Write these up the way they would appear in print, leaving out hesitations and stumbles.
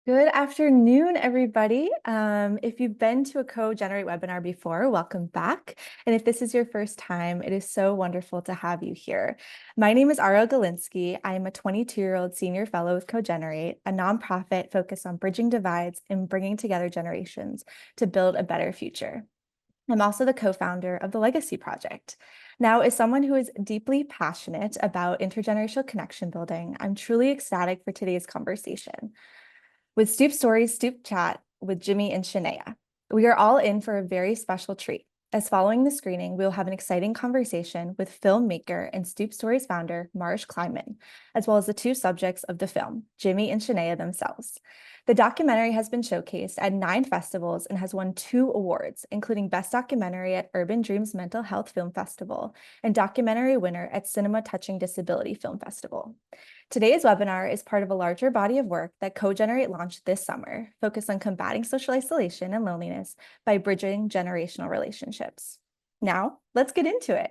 Good afternoon, everybody. If you've been to a CoGenerate webinar before, welcome back. And if this is your first time, it is so wonderful to have you here. My name is Arielle Galinsky. I am a 22-year-old senior fellow with CoGenerate, a nonprofit focused on bridging divides and bringing together generations to build a better future. I'm also the co-founder of the Legacy Project. Now, as someone who is deeply passionate about intergenerational connection building, I'm truly ecstatic for today's conversation. With Stoop Stories, Stoop Chat with Jimmy and Shanaya. We are all in for a very special treat, as following the screening, we will have an exciting conversation with filmmaker and Stoop Stories founder, Marj Kleinman, as well as the two subjects of the film, Jimmy and Shanaya themselves. The documentary has been showcased at 9 festivals and has won 2 awards, including Best Documentary at Urban Dreams Mental Health Film Festival and Documentary Winner at Cinema Touching Disability Film Festival. Today's webinar is part of a larger body of work that CoGenerate launched this summer, focused on combating social isolation and loneliness by bridging generational relationships. Now, let's get into it.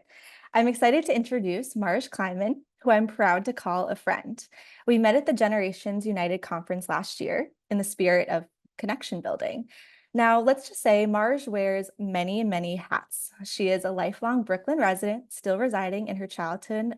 I'm excited to introduce Marj Kleinman, who I'm proud to call a friend. We met at the Generations United conference last year in the spirit of connection building. Now, let's just say Marj wears many, many hats. She is a lifelong Brooklyn resident, still residing in her childhood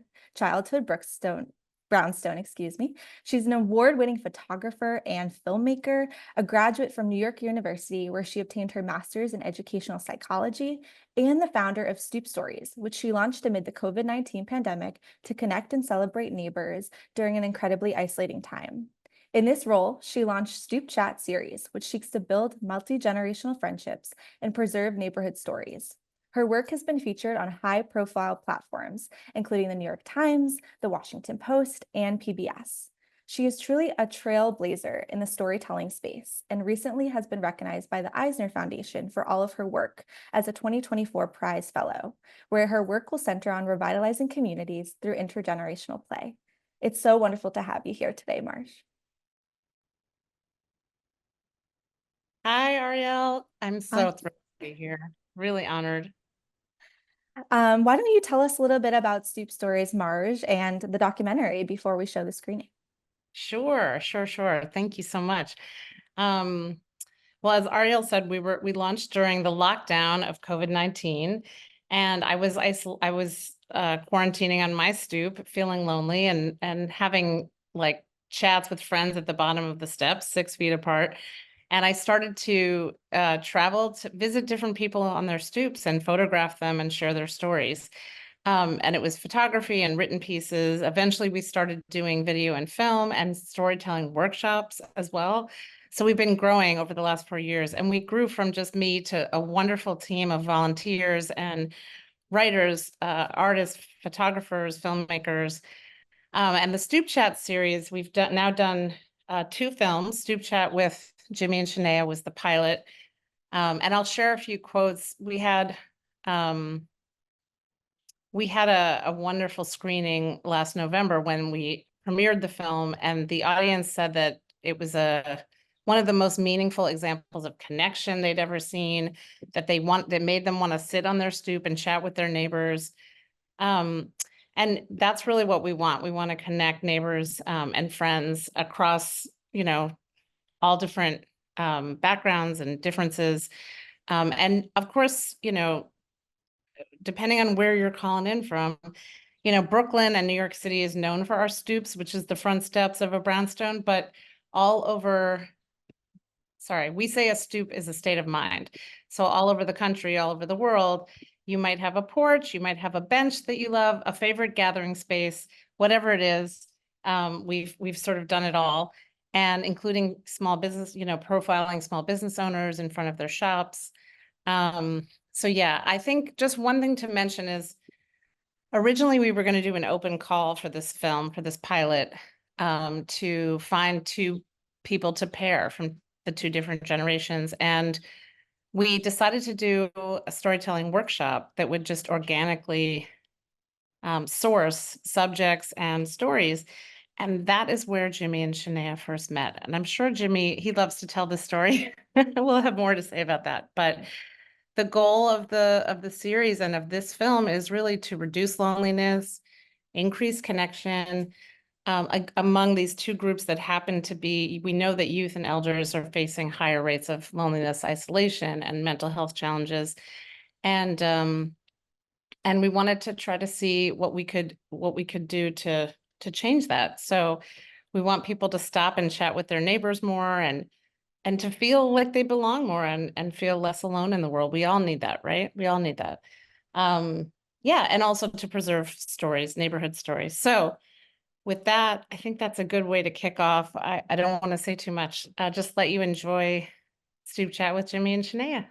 Brownstone, excuse me. She's an award-winning photographer and filmmaker, a graduate from New York University, where she obtained her master's in educational psychology, and the founder of Stoop Stories, which she launched amid the COVID-19 pandemic to connect and celebrate neighbors during an incredibly isolating time. In this role, she launched Stoop Chat series, which seeks to build multi-generational friendships and preserve neighborhood stories. Her work has been featured on high-profile platforms, including the New York Times, the Washington Post, and PBS. She is truly a trailblazer in the storytelling space and recently has been recognized by the Eisner Foundation for all of her work as a 2024 Prize Fellow, where her work will center on revitalizing communities through intergenerational play. It's so wonderful to have you here today, Marj. Hi, Arielle. I'm so thrilled to be here. Really honored. Why don't you tell us a little bit about Stoop Stories, Marj, and the documentary before we show the screening? Sure. Thank you so much. Well, as Arielle said, we launched during the lockdown of COVID-19, and I was quarantining on my stoop, feeling lonely, and having like chats with friends at the bottom of the steps, 6 feet apart. And I started to travel to visit different people on their stoops and photograph them and share their stories. And it was photography and written pieces. Eventually, we started doing video and film and storytelling workshops as well. So we've been growing over the last 4 years, and we grew from just me to a wonderful team of volunteers and writers, artists, photographers, filmmakers. And the Stoop Chat series, we've now done 2 films. Stoop Chat with Jimmy and Shanaya was the pilot. And I'll share a few quotes. We had a wonderful screening last November when we premiered the film, and the audience said that it was one of the most meaningful examples of connection they'd ever seen, that made them want to sit on their stoop and chat with their neighbors. And that's really what we want. We want to connect neighbors and friends across, all different backgrounds and differences. And of course, depending on where you're calling in from, Brooklyn and New York City is known for our stoops, which is the front steps of a brownstone, but we say a stoop is a state of mind. So all over the country, all over the world, you might have a porch, you might have a bench that you love, a favorite gathering space, whatever it is. We've sort of done it all, and including small business, profiling small business owners in front of their shops. So yeah, I think just one thing to mention is originally we were going to do an open call for this film, for this pilot, to find 2 people to pair from the 2 different generations. And we decided to do a storytelling workshop that would just organically source subjects and stories. And that is where Jimmy and Shanaya first met. And I'm sure Jimmy, he loves to tell this story. We'll have more to say about that. But the goal of the series and of this film is really to reduce loneliness, increase connection, among these two groups that happen to be, we know that youth and elders are facing higher rates of loneliness, isolation, and mental health challenges. And we wanted to try to see what we could do to change that. So we want people to stop and chat with their neighbors more, and to feel like they belong more, and feel less alone in the world. We all need that, right? We all need that. Yeah, and also to preserve stories, neighborhood stories. So with that, I think that's a good way to kick off. I don't want to say too much. I'll just let you enjoy Stoop Chat with Jimmy and Shanaya.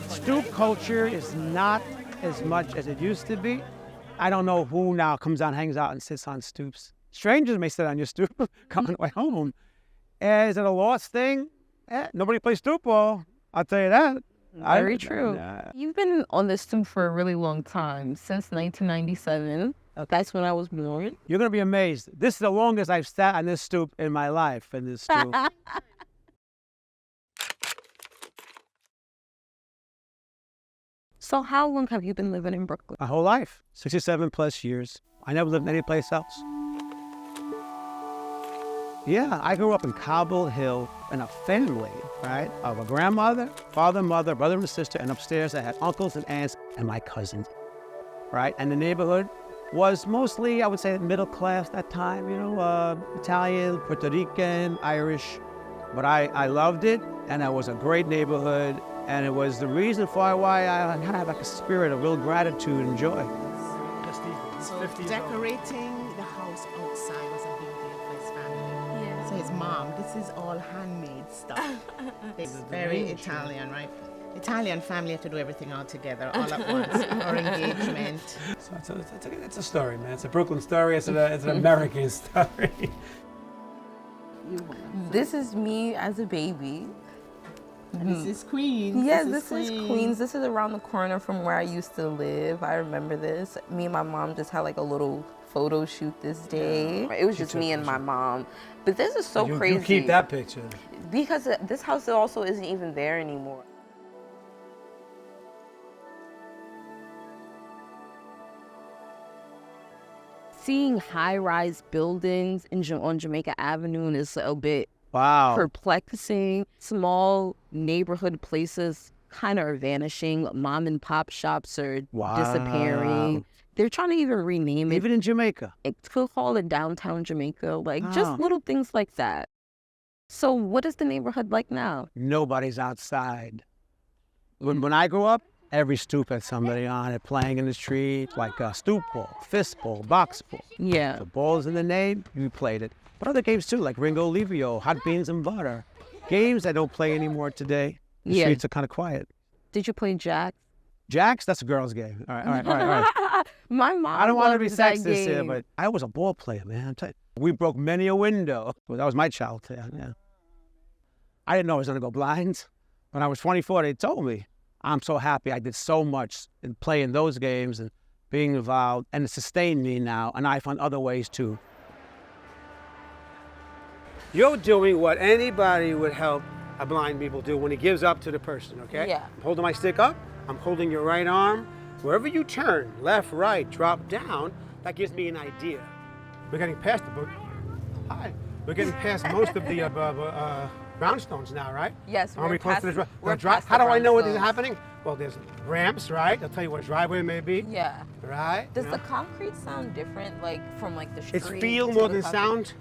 Stoop culture is not as much as it used to be. I don't know who now comes out, hangs out, and sits on stoops. Strangers may sit on your stoop coming way home. Is it a lost thing? Nobody plays stoop ball. I'll tell you that. Very true. You've been on the stoop for a really long time, since 1997. That's when I was born. You're going to be amazed. This is the longest I've sat on this stoop in my life, in this stoop. So how long have you been living in Brooklyn? My whole life, 67 plus years. I never lived anyplace else. Yeah, I grew up in Cobble Hill in a family, right, of a grandmother, father, mother, brother and sister, and upstairs I had uncles and aunts and my cousins, right? And the neighborhood was mostly, I would say, middle class that time, you know, Italian, Puerto Rican, Irish. But I loved it, and it was a great neighborhood, and it was the reason for why I had like a spirit of real gratitude and joy. So decorating the house outside was a big deal for his family. Yeah. So his mom, this is all handmade stuff. It's very Italian, right? Italian family have to do everything all together, all at once. Our engagement. So it's a story, man. It's a Brooklyn story. It's an American story. This is me as a baby. And this is Queens. Yes, this is Queens. This is around the corner from where I used to live. I remember this. Me and my mom just had like a little photo shoot this day. It was just me and my mom. But this is so crazy. You keep that picture. Because this house also isn't even there anymore. Seeing high-rise buildings on Jamaica Avenue is a bit perplexing. Small neighborhood places kind of are vanishing. Mom and pop shops are disappearing. They're trying to even rename it. Even in Jamaica. It could call it downtown Jamaica, like just little things like that. So what is the neighborhood like now? Nobody's outside. When I grew up, every stoop had somebody on it playing in the street, like a stoop ball, fist ball, box ball. Yeah. The ball's in the name, you played it. But other games too, like Ringo Livio, hot beans and butter. Games that don't play anymore today. The streets are kind of quiet. Did you play Jacks? Jacks? That's a girl's game. All right. My mom I don't want to be that sexist game. here, but I was a ball player, man. I'm telling you. We broke many a window. Well, that was my childhood. Yeah. I didn't know I was going to go blind. When I was 24, they told me. I'm so happy I did so much in playing those games and being involved, and it sustained me now, and I found other ways too. You're doing what anybody would help a blind people do when he gives up to the person, okay? Yeah. I'm holding my stick up, I'm holding your right arm. Wherever you turn, left, right, drop down, that gives me an idea. We're getting past the book. Hi. We're getting past most of the brownstones now, right? Yes, Are we close to the we're past How the do I know what is brownstones. happening? Well, there's ramps, right? They'll tell you what a driveway may be. Yeah. Right? Does the concrete sound different, like from like the street? It's feel to more the than concrete? sound.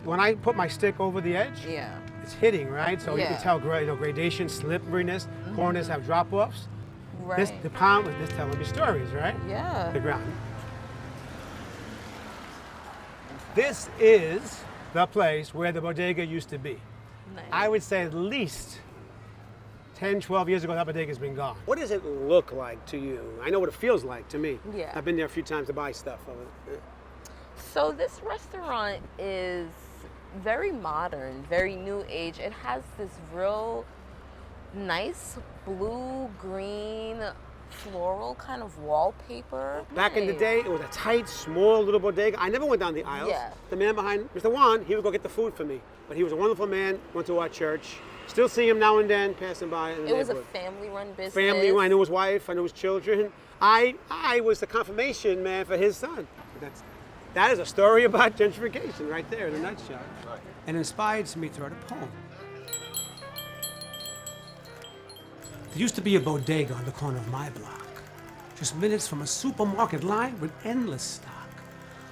When I put my stick over the edge, Yeah. it's hitting, right? So you Yeah. can tell gradation, slipperiness, corners have drop-offs. Right. The palm is just telling me stories, right? Yeah. The ground. This is the place where the bodega used to be. Nice. I would say at least 10, 12 years ago, that bodega's been gone. What does it look like to you? I know what it feels like to me. Yeah. I've been there a few times to buy stuff. So this restaurant is very modern, very new age. It has this real nice blue, green, floral kind of wallpaper. Back in the day, it was a tight, small little bodega. I never went down the aisles. Yeah. The man behind Mr. Juan, he would go get the food for me. But he was a wonderful man, went to our church. Still see him now and then passing by in the It was a neighborhood. family-run business. Family, I knew his wife, I knew his children. I was the confirmation man for his son. That is a story about gentrification right there in a nutshell. Right. And inspired me to write a poem. There used to be a bodega on the corner of my block, just minutes from a supermarket line with endless stock.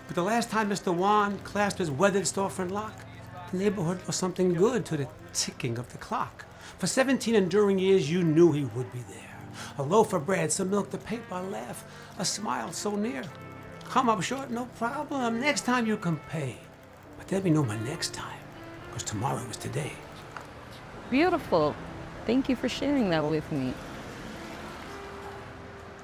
But the last time Mr. Juan clasped his weathered storefront lock, the neighborhood was something good to the ticking of the clock. For 17 enduring years, you knew he would be there. A loaf of bread, some milk to paper, a laugh, a smile so near. Come up short, no problem. Next time you can pay. But let me know my next time, because tomorrow is today. Beautiful. Thank you for sharing that with me.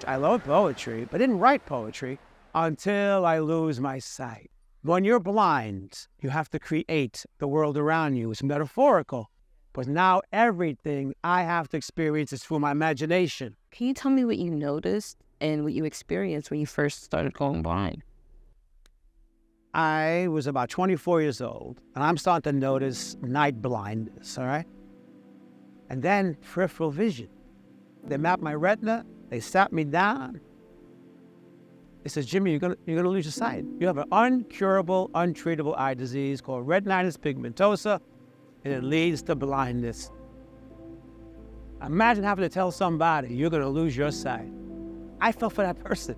I love poetry, but didn't write poetry until I lose my sight. When you're blind, you have to create the world around you. It's metaphorical, but now everything I have to experience is through my imagination. Can you tell me what you noticed and what you experienced when you first started going blind? I was about 24 years old, and I'm starting to notice night blindness, all right? And then peripheral vision. They mapped my retina, they sat me down. They said, Jimmy, you're gonna lose your sight. You have an uncurable, untreatable eye disease called retinitis pigmentosa, and it leads to blindness. Imagine having to tell somebody you're gonna lose your sight. I felt for that person.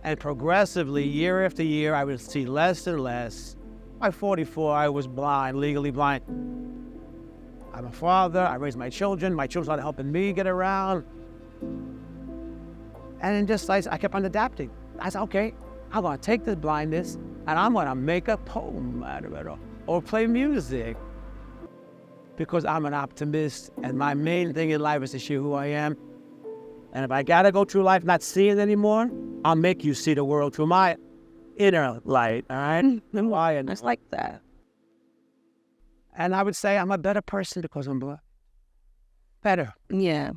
And progressively, year after year, I would see less and less. By 44, I was blind, legally blind. I'm a father, I raised my children started helping me get around. And then I kept on adapting. I said, okay, I'm gonna take this blindness and I'm gonna make a poem out of it or play music. Because I'm an optimist and my main thing in life is to share who I am. And if I gotta go through life not seeing anymore, I'll make you see the world through my inner light, all right? I like that. And I would say I'm a better person because I'm blind. Better. Yeah.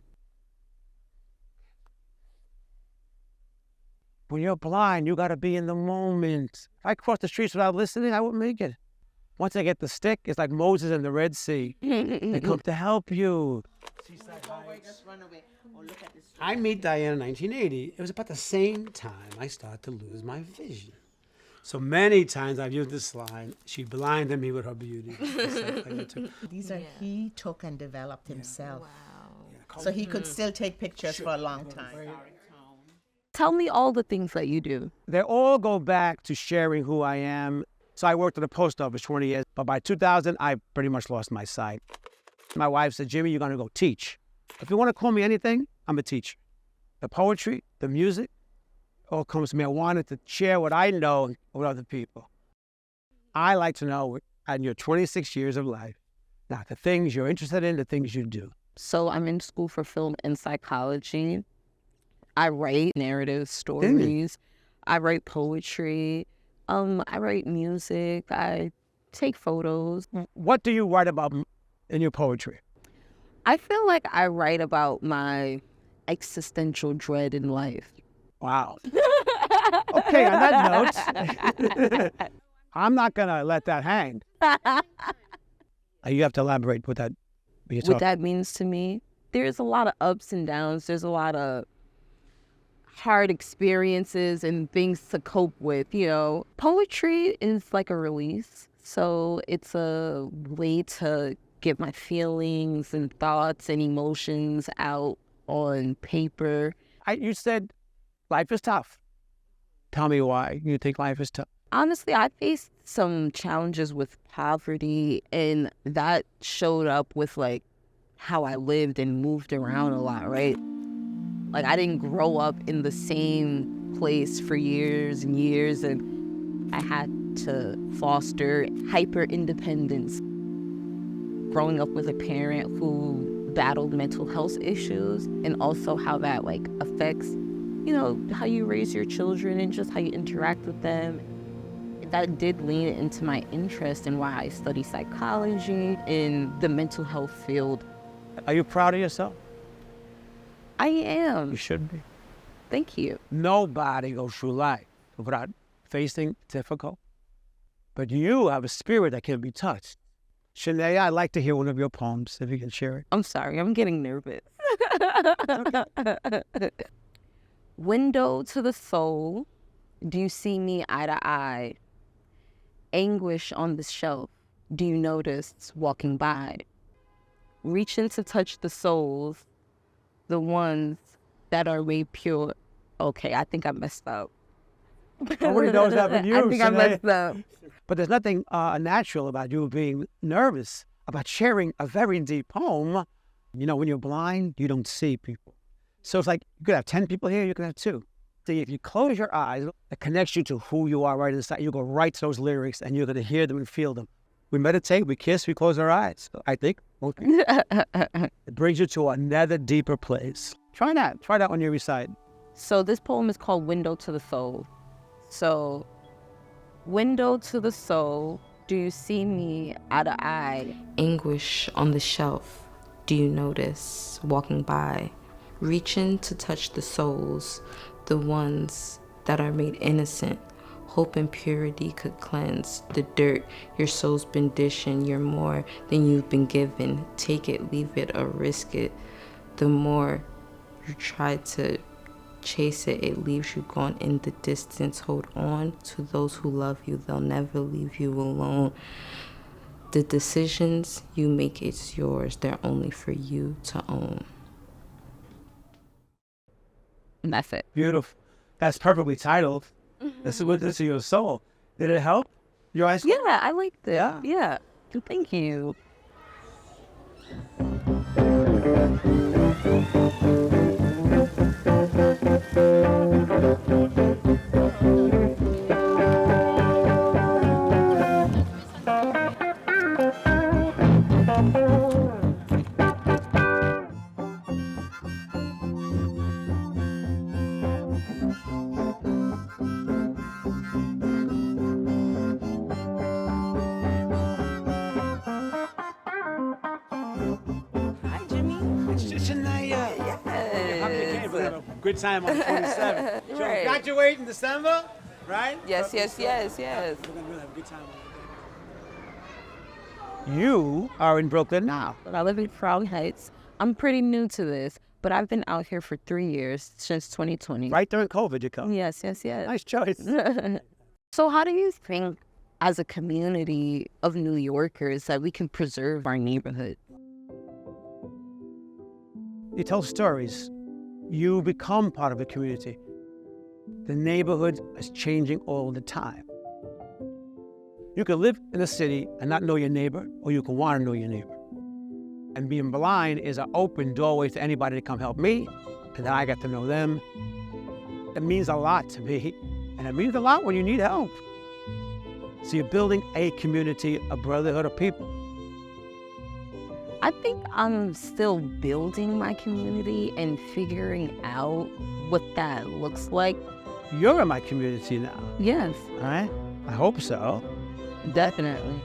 When you're blind, you got to be in the moment. If I cross the streets without listening, I wouldn't make it. Once I get the stick, it's like Moses in the Red Sea. They come to help you. I meet Diane in 1980. It was about the same time I started to lose my vision. So many times I've used this line, she blinded me with her beauty. These are he took and developed himself. Wow. Yeah, so he could still take pictures for a long time. Tell me all the things that you do. They all go back to sharing who I am. So I worked at the post office 20 years, but by 2000, I pretty much lost my sight. My wife said, Jimmy, you're gonna go teach. If you wanna call me anything, I'm a teacher. The poetry, the music, all comes to me. I wanted to share what I know with other people. I like to know, in your 26 years of life, now the things you're interested in, the things you do. So I'm in school for film and psychology. I write narrative stories. I write poetry. I write music. I take photos. What do you write about in your poetry? I feel like I write about my existential dread in life. Wow. Okay, on that note, I'm not going to let that hang. You have to elaborate what that means. What that means to me? There's a lot of ups and downs. There's a lot of hard experiences and things to cope with, you know. Poetry is like a release. So it's a way to get my feelings and thoughts and emotions out on paper. You said life is tough. Tell me why you think life is tough. Honestly, I faced some challenges with poverty, and that showed up with like how I lived and moved around a lot, right? Like I didn't grow up in the same place for years and years, and I had to foster hyper independence. Growing up with a parent who battled mental health issues, and also how that like affects, you know, how you raise your children and just how you interact with them. That did lean into my interest in why I study psychology in the mental health field. Are you proud of yourself? I am. You should be. Thank you. Nobody goes through life without facing difficult. But you have a spirit that can be touched. Shanaya, I'd like to hear one of your poems, if you can share it. I'm sorry, I'm getting nervous. Window to the soul, do you see me eye to eye? Anguish on the shelf, do you notice walking by? Reaching to touch the souls, the ones that are way pure. Okay, I think I messed up. Nobody knows that but you, I think I messed up. But there's nothing unnatural about you being nervous about sharing a very deep poem. You know, when you're blind, you don't see people. So it's like, you could have 10 people here, you could have 2. See, if you close your eyes, it connects you to who you are right inside. You go right to those lyrics and you're going to hear them and feel them. We meditate, we kiss, we close our eyes. I think it brings you to another deeper place. Try that. Try that when you recite. So this poem is called Window to the Soul. So, window to the soul, do you see me eye to eye? Anguish on the shelf, do you notice walking by? Reaching to touch the souls, the ones that are made innocent. Hope and purity could cleanse the dirt your soul's been dishing. You're more than you've been given. Take it, leave it, or risk it. The more you try to chase it, it leaves you gone in the distance. Hold on to those who love you. They'll never leave you alone. The decisions you make, it's yours. They're only for you to own. And that's it. Beautiful. That's perfectly titled. This is what this is your soul. Did it help your eyes? Yeah, I liked it. Yeah. Yeah. Thank you. Good time on the 27th. So Right. graduate in December, right? Yes. We're gonna have a good time on it. You are in Brooklyn now. I live in Frog Heights. I'm pretty new to this, but I've been out here for 3 years, since 2020. Right during COVID, you come. Yes. Nice choice. So how do you think, as a community of New Yorkers, that we can preserve our neighborhood? You tell stories. You become part of a community. The neighborhood is changing all the time. You can live in a city and not know your neighbor, or you can want to know your neighbor. And being blind is an open doorway to anybody to come help me, and then I get to know them. It means a lot to me, and it means a lot when you need help. So you're building a community, a brotherhood of people. I think I'm still building my community and figuring out what that looks like. You're in my community now, Yes, all right? I hope so. definitely.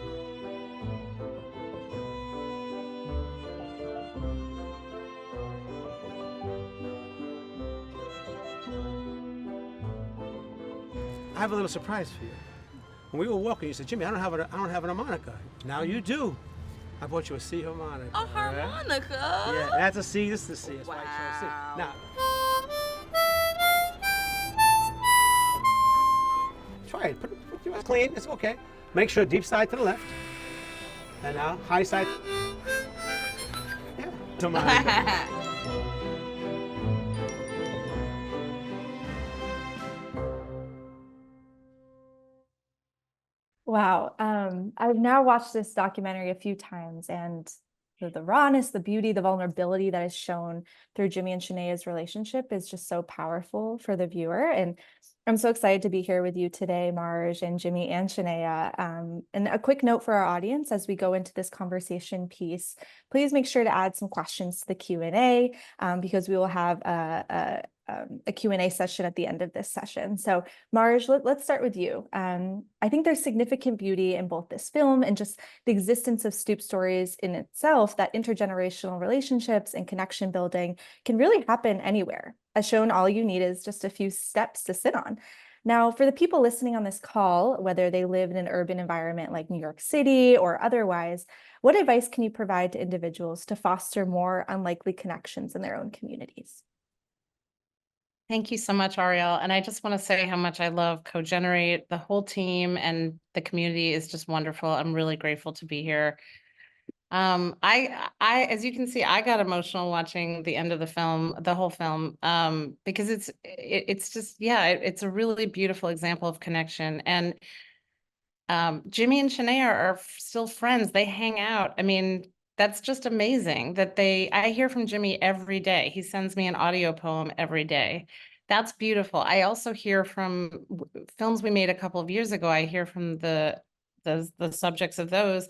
I have a little surprise for you. When we were walking, you said, "Jimmy, I don't have an harmonica." Now you do. I bought you a C harmonica. A harmonica? Yeah, that's a C. This is the C. That's why I chose C. Now, try it. Put it clean. It's okay. Make sure deep side to the left. And now high side. Yeah. Harmonica. Wow. I've now watched this documentary a few times, and the rawness, the beauty, the vulnerability that is shown through Jimmy and Shanaya's relationship is just so powerful for the viewer. And I'm so excited to be here with you today, Marj and Jimmy and Shanaya. And a quick note for our audience as we go into this conversation piece, please make sure to add some questions to the Q&A because we will have a Q&A session at the end of this session. So Marj, let's start with you. I think there's significant beauty in both this film and just the existence of Stoop Stories in itself, that intergenerational relationships and connection building can really happen anywhere. As shown, all you need is just a few steps to sit on. Now, for the people listening on this call, whether they live in an urban environment like New York City or otherwise, What advice can you provide to individuals to foster more unlikely connections in their own communities? Thank you so much, Arielle. And I just want to say how much I love CoGenerate. The whole team and the community is just wonderful. I'm really grateful to be here. As you can see, I got emotional watching the end of the film, the whole film, because it's just, yeah, it's a really beautiful example of connection. And Jimmy and Shanaya are still friends. They hang out. I mean, that's just amazing that I hear from Jimmy every day. He sends me an audio poem every day. That's beautiful. I also hear from films we made a couple of years ago. I hear from the subjects of those,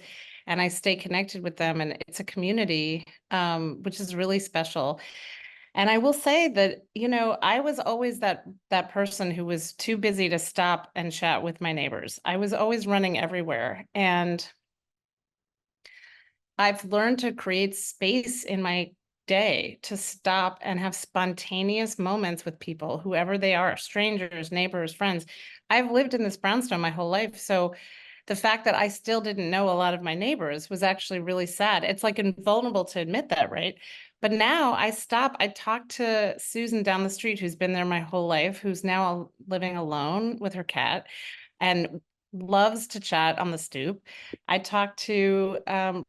and I stay connected with them. And it's a community, which is really special. And I will say that, I was always that person who was too busy to stop and chat with my neighbors. I was always running everywhere. And I've learned to create space in my day to stop and have spontaneous moments with people, whoever they are, strangers, neighbors, friends. I've lived in this brownstone my whole life. So the fact that I still didn't know a lot of my neighbors was actually really sad. It's like invulnerable to admit that, right? But now I talk to Susan down the street, who's been there my whole life, who's now living alone with her cat and loves to chat on the stoop. I talked to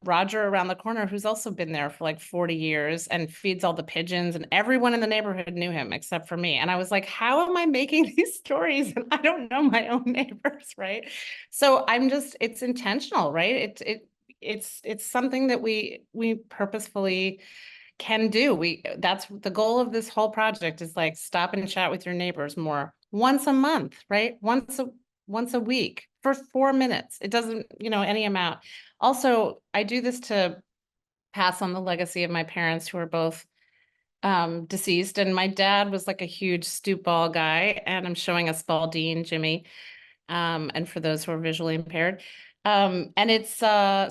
Roger around the corner, who's also been there for like 40 years and feeds all the pigeons, and everyone in the neighborhood knew him except for me. And I was like, how am I making these stories? And I don't know my own neighbors, right? So it's intentional, right? It's something that we purposefully can do. That's the goal of this whole project, is like stop and chat with your neighbors more once a month, right? Once a week for 4 minutes. It doesn't, any amount. Also, I do this to pass on the legacy of my parents, who are both deceased. And my dad was like a huge stoop ball guy, and I'm showing a Spalding Jimmy. And for those who are visually impaired. And it's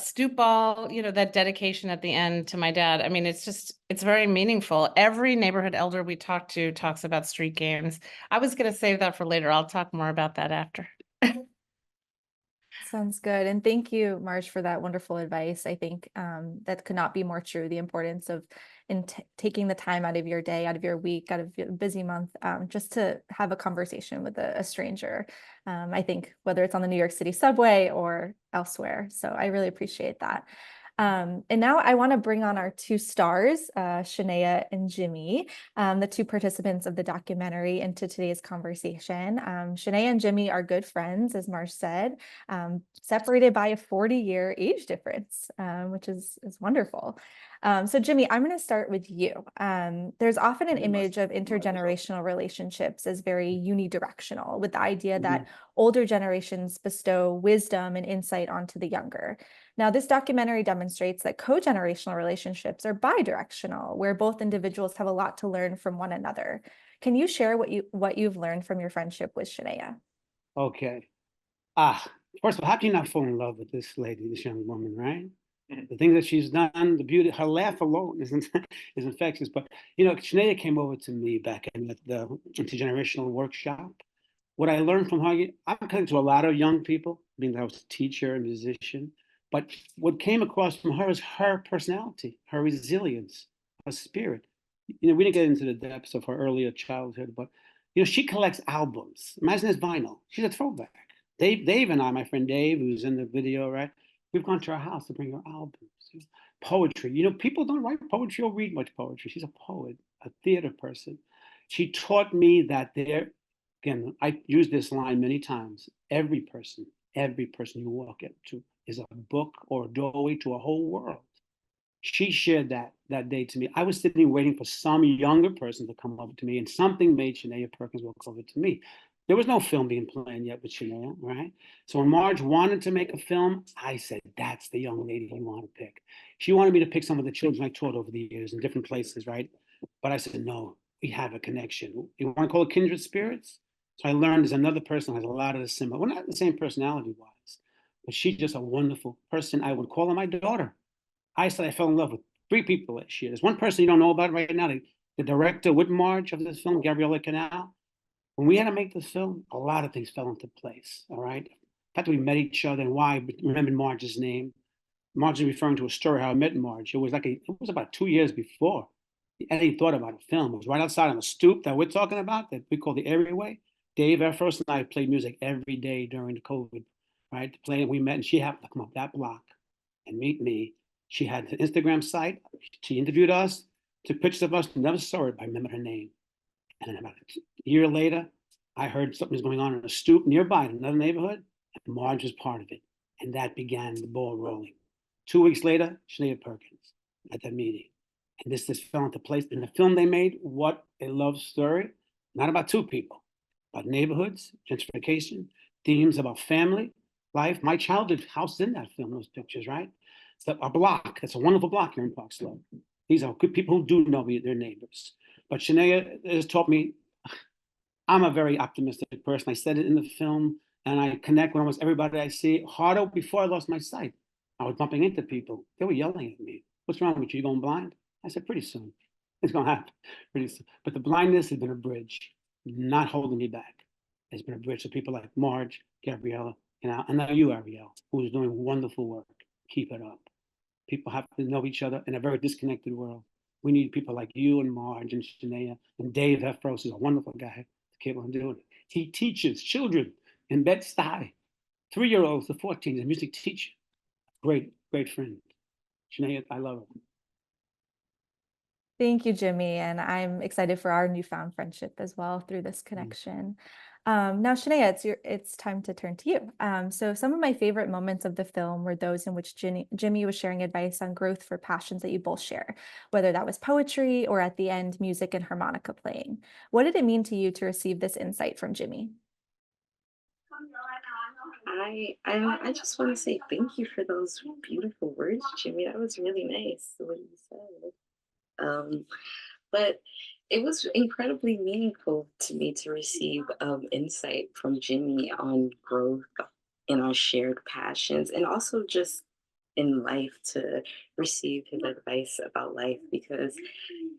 stoop ball, that dedication at the end to my dad. I mean, it's very meaningful. Every neighborhood elder we talk to talks about street games. I was going to save that for later. I'll talk more about that after. Sounds good. And thank you, Marj, for that wonderful advice. I think that could not be more true. The importance of taking the time out of your day, out of your week, out of your busy month, just to have a conversation with a stranger. I think whether it's on the New York City subway or elsewhere. So I really appreciate that. And now I want to bring on our two stars, Shanaya and Jimmy, the two participants of the documentary, into today's conversation. Shanaya and Jimmy are good friends, as Marj said, separated by a 40-year age difference, which is wonderful. So Jimmy, I'm going to start with you. There's often an image of intergenerational relationships as very unidirectional, with the idea that older generations bestow wisdom and insight onto the younger. Now, this documentary demonstrates that co-generational relationships are bidirectional, where both individuals have a lot to learn from one another. Can you share what you've learned from your friendship with Shanaya? Okay. First of all, how can you not fall in love with this lady, this young woman, right? The things that she's done, the beauty, her laugh alone is infectious. But Shanaya came over to me back in the intergenerational workshop. What I learned from her, I'm connected to a lot of young people, being that I was a teacher and musician. But what came across from her is her personality, her resilience, her spirit. We didn't get into the depths of her earlier childhood, but she collects albums. Imagine this vinyl. She's a throwback. Dave and I, my friend Dave, who's in the video, right? We've gone to her house to bring her albums. Poetry. People don't write poetry or read much poetry. She's a poet, a theater person. She taught me that again, I use this line many times. Every person you walk into is a book or a doorway to a whole world. She shared that day to me. I was sitting waiting for some younger person to come over to me, and something made Shanaya Perkins walk over to me. There was no film being planned yet with Shanaya, right? So when Marj wanted to make a film, I said, that's the young lady you want to pick. She wanted me to pick some of the children I taught over the years in different places, right? But I said, no, we have a connection. You want to call it kindred spirits? So I learned there's another person who has a lot of the similar, well, not the same personality-wise, but she's just a wonderful person. I would call her my daughter. I said I fell in love with 3 people this year. There's one person you don't know about right now, the director with Marj of this film, Arielle Galinsky. When we had to make this film, a lot of things fell into place, all right? The fact that we met each other and why, remembered Marj's name. Marj is referring to a story how I met Marj. It was about 2 years before Eddie thought about a film. It was right outside on the stoop that we're talking about, that we call the Areaway. Dave Efros and I played music every day during the COVID, right? We met, and she happened to come up that block and meet me. She had an Instagram site. She interviewed us, took pictures of us, never saw her, but I remember her name. And then about a year later, I heard something was going on in a stoop nearby in another neighborhood, and Marj was part of it. And that began the ball rolling. 2 weeks later, Shanaya Perkins at that meeting. And this fell into place. In the film they made, what a love story, not about two people, about neighborhoods, gentrification, themes about family, life. My childhood house in that film, those pictures, right? It's a block. It's a wonderful block here in Park Slope. These are good people who do know their neighbors. But Shanaya has taught me, I'm a very optimistic person. I said it in the film, and I connect with almost everybody I see. Harder before I lost my sight. I was bumping into people. They were yelling at me. What's wrong with you? You going blind? I said, pretty soon. It's going to happen pretty soon. But the blindness has been a bridge, not holding me back. It's been a bridge to people like Marj, Gabriella, and now you, Arielle, who is doing wonderful work. Keep it up. People have to know each other in a very disconnected world. We need people like you and Marj and Shanaya, and Dave Efros is a wonderful guy to keep on doing it. He teaches children in Bed-Stuy, 3-year-olds to 14, a music teacher. Great, great friend. Shanaya, I love her. Thank you, Jimmy. And I'm excited for our newfound friendship as well through this connection. Now, Shanaya, it's time to turn to you. So some of my favorite moments of the film were those in which Jimmy was sharing advice on growth for passions that you both share, whether that was poetry or at the end, music and harmonica playing. What did it mean to you to receive this insight from Jimmy? I just want to say thank you for those beautiful words, Jimmy. That was really nice what you said. But it was incredibly meaningful to me to receive insight from Jimmy on growth in our shared passions, and also just in life, to receive his advice about life, because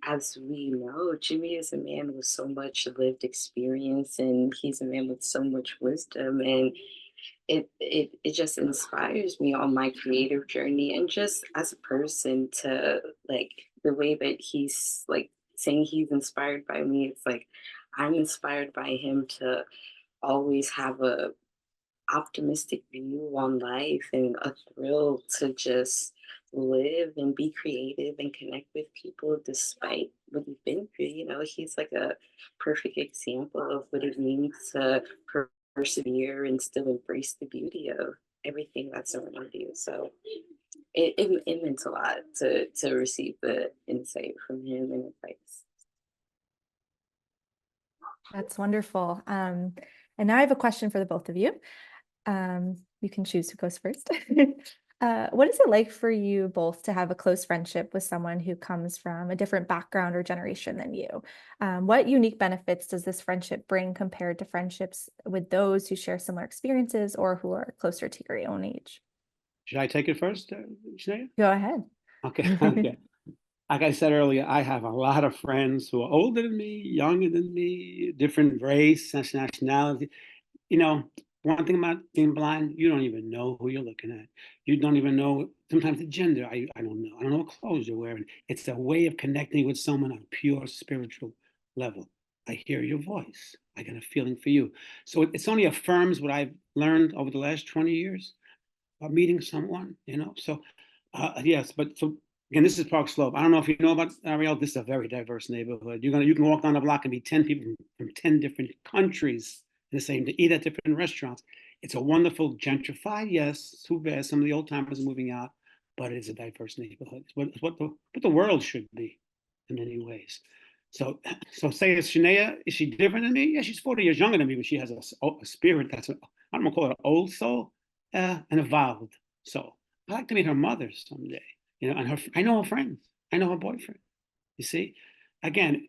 as we know, Jimmy is a man with so much lived experience, and he's a man with so much wisdom, and it just inspires me on my creative journey, and just as a person, to like the way that he's like saying he's inspired by me. It's like I'm inspired by him to always have a optimistic view on life, and a thrill to just live and be creative and connect with people despite what he's been through. He's like a perfect example of what it means to persevere and still embrace the beauty of everything that's around you. So it meant a lot to receive the insight from him and advice. That's wonderful. And now I have a question for the both of you. You can choose who goes first. What is it like for you both to have a close friendship with someone who comes from a different background or generation than you? What unique benefits does this friendship bring compared to friendships with those who share similar experiences or who are closer to your own age? Should I take it first, Shanaya? Go ahead. Okay. Okay. Like I said earlier, I have a lot of friends who are older than me, younger than me, different race, nationality. One thing about being blind, you don't even know who you're looking at. You don't even know sometimes the gender. I don't know. I don't know what clothes you're wearing. It's a way of connecting with someone on a pure spiritual level. I hear your voice. I get a feeling for you. So it's only affirms what I've learned over the last 20 years about meeting someone, So, yes, but so again, this is Park Slope. I don't know if you know about Arielle. This is a very diverse neighborhood. You can walk down the block and meet 10 people from 10 different countries in the same, to eat at different restaurants. It's a wonderful gentrified, yes, too bad some of the old timers are moving out, but it's a diverse neighborhood. It's what the world should be in many ways. So say it's Shanaya, is she different than me? Yeah, she's 40 years younger than me, but she has a spirit that's, I don't want to call it an old soul, an evolved soul. I'd like to meet her mother someday, and I know her friends. I know her boyfriend. You see, again,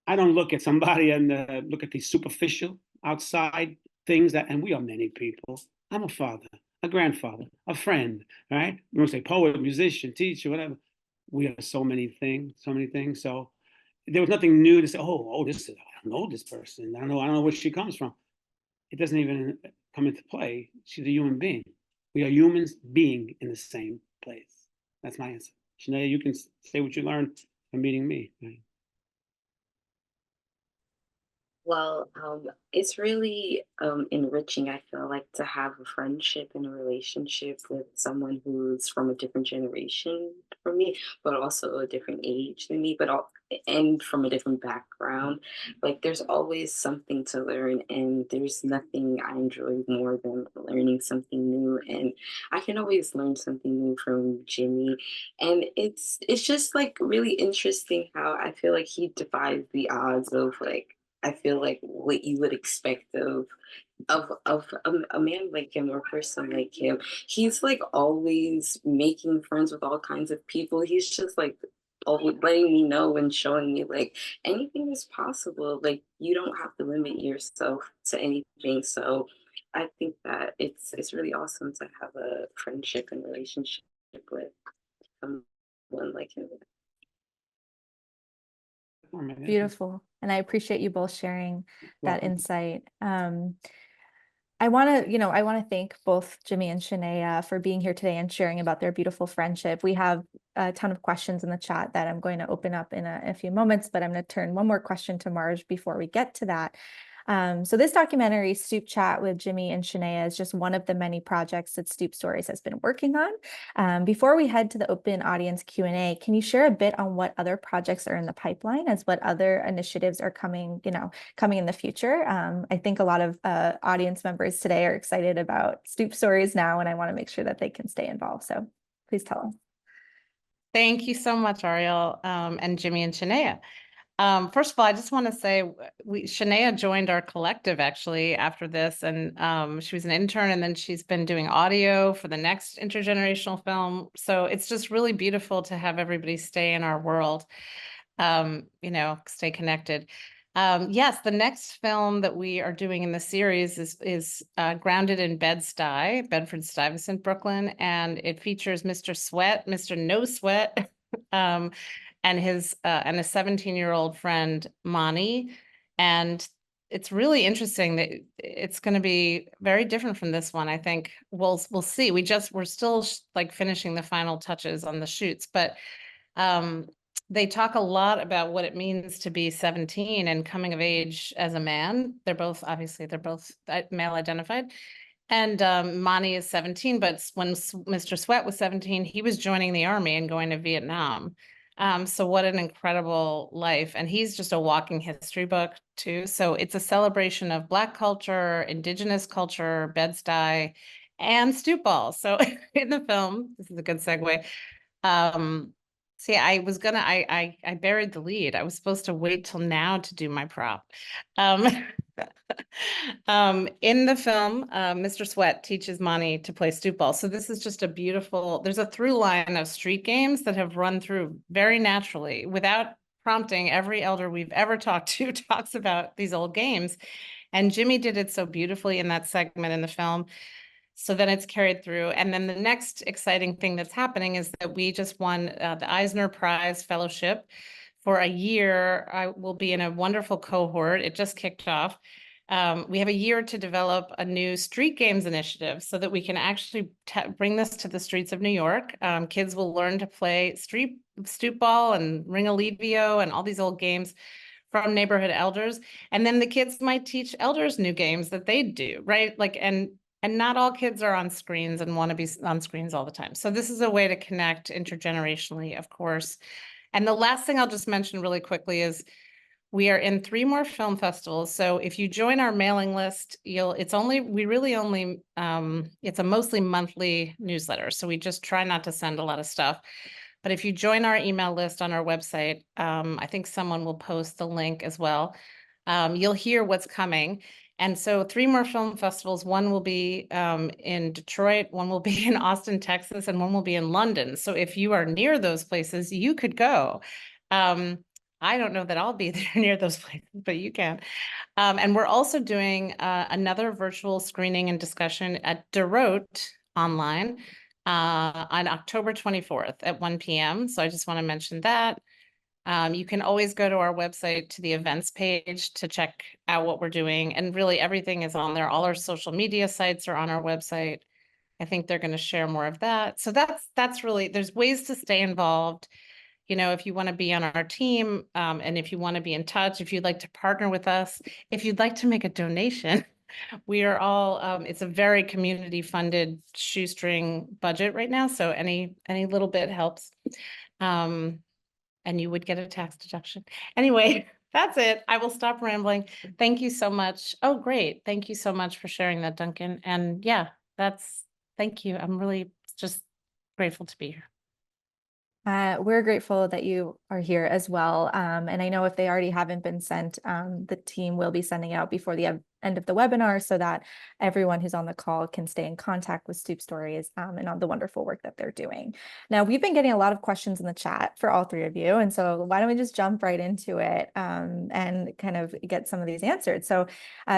I don't look at somebody and look at these superficial outside things and we are many people. I'm a father, a grandfather, a friend, right? We don't say poet, musician, teacher, whatever. We are so many things. So there was nothing new to say, I don't know this person. I don't know where she comes from. It doesn't even come into play. She's a human being. We are humans being in the same place. That's my answer. Shanaya, you can say what you learned from meeting me. Well, it's really enriching, I feel like, to have a friendship and a relationship with someone who's from a different generation from me, but also a different age than me, and from a different background. Like, there's always something to learn, and there's nothing I enjoy more than learning something new. And I can always learn something new from Jimmy, and it's just like really interesting how I feel like he defies the odds of like I feel like what you would expect of a man like him or a person like him. He's like always making friends with all kinds of people. He's just like always letting me know and showing me like anything is possible. Like you don't have to limit yourself to anything. So I think that it's really awesome to have a friendship and relationship with someone like him. Beautiful. And I appreciate you both sharing that insight. I want to thank both Jimmy and Shanaya for being here today and sharing about their beautiful friendship. We have a ton of questions in the chat that I'm going to open up in a few moments, but I'm going to turn one more question to Marj before we get to that. So this documentary, Stoop Chat with Jimmy and Shanaya, is just one of the many projects that Stoop Stories has been working on. Before we head to the open audience Q&A, can you share a bit on what other projects are in the pipeline, as what other initiatives are coming in the future? I think a lot of audience members today are excited about Stoop Stories now, and I want to make sure that they can stay involved. So please tell us. Thank you so much, Arielle, and Jimmy and Shanaya. First of all, I just want to say Shanaya joined our collective actually after this, and she was an intern, and then she's been doing audio for the next intergenerational film. So it's just really beautiful to have everybody stay in our world, stay connected. Yes, the next film that we are doing in the series is grounded in Bed-Stuy, Bedford-Stuyvesant, Brooklyn, and it features Mr. Sweat, Mr. No Sweat, and his and a 17-year-old friend, Mani. And it's really interesting that it's going to be very different from this one. I think we'll see. We're still like finishing the final touches on the shoots, but they talk a lot about what it means to be 17 and coming of age as a man. They're both male identified. And Mani is 17, but when Mr. Sweat was 17, he was joining the army and going to Vietnam. So what an incredible life. And he's just a walking history book too. So it's a celebration of Black culture, Indigenous culture, Bed-Stuy, and stoop ball. So in the film, this is a good segue. See, I buried the lead. I was supposed to wait till now to do my prop. In the film, Mr. Sweat teaches Mani to play stoop ball. So this is just there's a through line of street games that have run through very naturally without prompting. Every elder we've ever talked to talks about these old games. And Jimmy did it so beautifully in that segment in the film. So then it's carried through. And then the next exciting thing that's happening is that we just won the Eisner Prize Fellowship for a year. I will be in a wonderful cohort. It just kicked off. We have a year to develop a new street games initiative so that we can actually bring this to the streets of New York. Kids will learn to play stoop ball and ring a Levio and all these old games from neighborhood elders. And then the kids might teach elders new games that they do, right? And not all kids are on screens and want to be on screens all the time. So this is a way to connect intergenerationally, of course. And the last thing I'll just mention really quickly is we are in 3 more film festivals. So if you join our mailing list, it's a mostly monthly newsletter. So we just try not to send a lot of stuff. But if you join our email list on our website, I think someone will post the link as well. You'll hear what's coming. And so 3 more film festivals. One will be in Detroit, one will be in Austin, Texas, and one will be in London. So if you are near those places, you could go. I don't know that I'll be there near those places, but you can. And we're also doing another virtual screening and discussion at Derote online on October 24th at 1 p.m. So I just want to mention that. You can always go to our website to the events page to check out what we're doing. And really everything is on there. All our social media sites are on our website. I think they're going to share more of that. So that's really, there's ways to stay involved. You know, if you want to be on our team, and if you want to be in touch, if you'd like to partner with us, if you'd like to make a donation, we are all, it's a very community funded shoestring budget right now. So any little bit helps. And you would get a tax deduction. Anyway, that's it. I will stop rambling. Thank you so much. Oh, great. Thank you so much for sharing that, Duncan. And yeah, thank you. I'm really just grateful to be here. We're grateful that you are here as well. And I know if they already haven't been sent, the team will be sending out before the end of the webinar so that everyone who's on the call can stay in contact with Stoop Stories and on the wonderful work that they're doing. Now, we've been getting a lot of questions in the chat for all three of you. And so why don't we just jump right into it and kind of get some of these answered. So